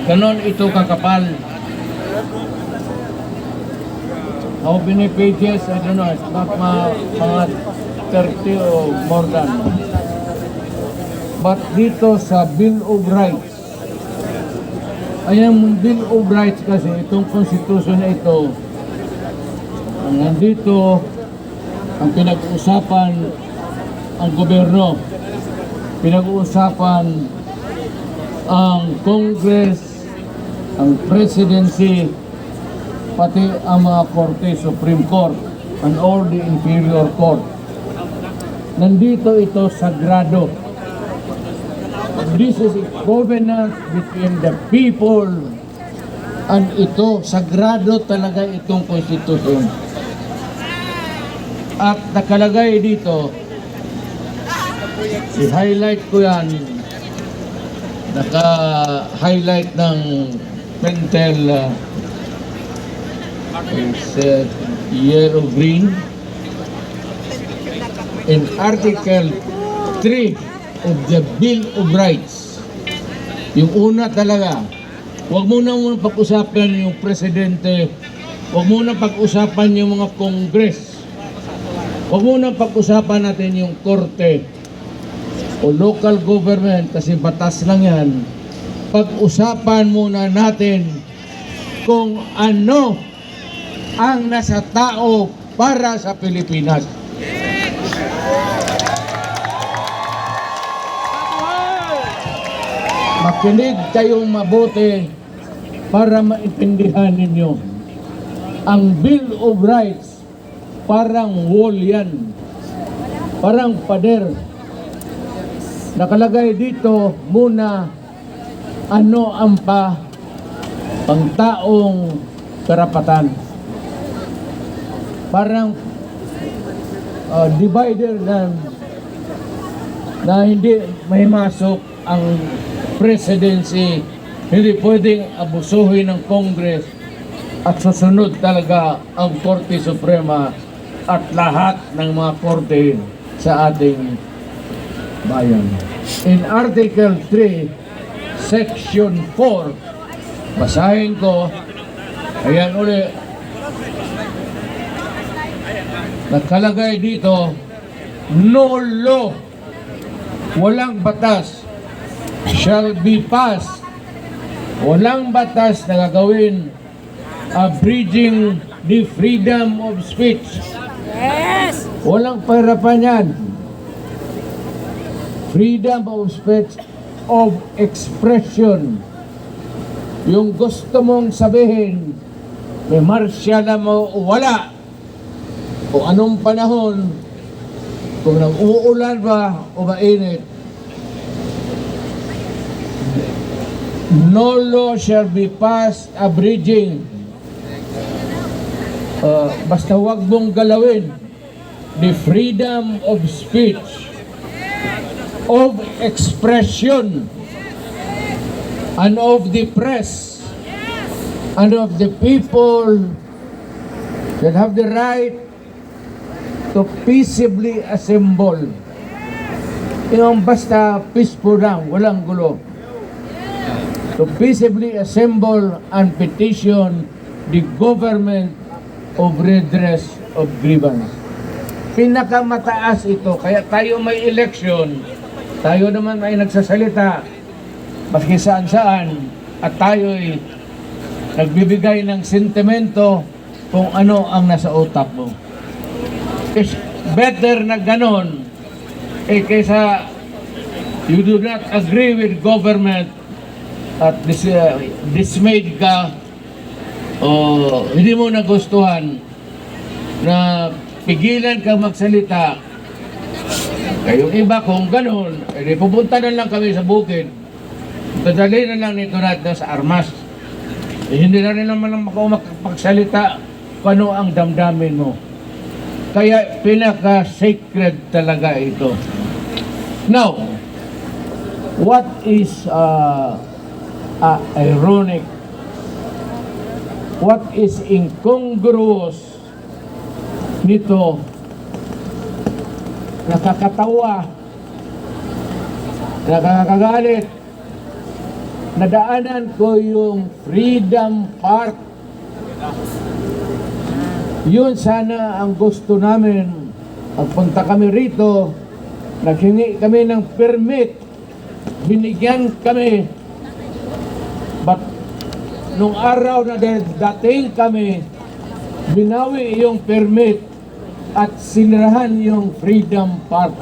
Ganon ito kakapal. How many pages? I don't know. It's not mga 30 or more than. But dito sa Bill of Rights, ayan, Bill of Rights kasi, itong konstitusyon na ito, ang nandito, ang pinag-uusapan ang gobyerno, pinag-uusapan ang Congress, ang Presidency, pati ang mga korte, Supreme Court, and all the inferior court. Nandito ito sagrado. This is a covenant between the people, and ito, sagrado talaga itong konstitusyon. At nakalagay dito, i-highlight ko yan, naka-highlight ng pentel yellow-green. In Article 3 of the Bill of Rights, yung una talaga, huwag muna pag-usapan yung presidente, huwag muna pag-usapan yung mga Congress, huwag muna pag-usapan natin yung korte o local government kasi batas lang yan. Pag-usapan muna natin kung ano ang nasa tao para sa Pilipinas. Makinig kayong mabuti para maintindihan ninyo. Ang Bill of Rights, parang wall yan. Parang pader. Nakalagay dito muna ano ang pangtaong karapatan. Parang divider na hindi may masok ang presidency, hindi pwedeng abusuhin ng Congress at susunod talaga ang Korte Suprema at lahat ng mga korte sa ating bayan. In Article 3, Section 4, basahin ko, ayan uli, nakalagay dito, no law, walang batas, shall be passed, walang batas na gagawin abridging the freedom of speech. Yes! Walang pahirapan yan. Freedom of speech, of expression. Yung gusto mong sabihin, may marsyala mo o wala, o anong panahon, kung nag-uulan ba o mainit, no law shall be passed abridging. Basta wag mong galawin the freedom of speech, of expression, and of the press, and of the people that have the right to peaceably assemble. Yung basta peaceful lang, walang gulo. To peaceably assemble and petition the government of redress of grievance. Pinakamataas ito, kaya tayo may election, tayo naman ay nagsasalita, maski saan-saan, at tayo'y nagbibigay ng sentimento kung ano ang nasa utak mo. It's better na ganon, kaysa you do not agree with government at dismayed ka o hindi mo nagustuhan na pigilan ka magsalita. Kayong iba kung ganon, pupunta na lang kami sa bukid, dadali na lang nito natin sa armas. Hindi na rin naman makapagsalita kung ano ang damdamin mo. Kaya pinaka-sacred talaga ito. Now, what is ironic, what is incongruous nito, nakakatawa, nakakagalit, nadaanan ko yung Freedom Park. Yun sana ang gusto namin. Pagpunta kami rito, naghingi kami ng permit, binigyan kami. But nung araw na dating kami, binawi yung permit at sinirahan yung Freedom Park.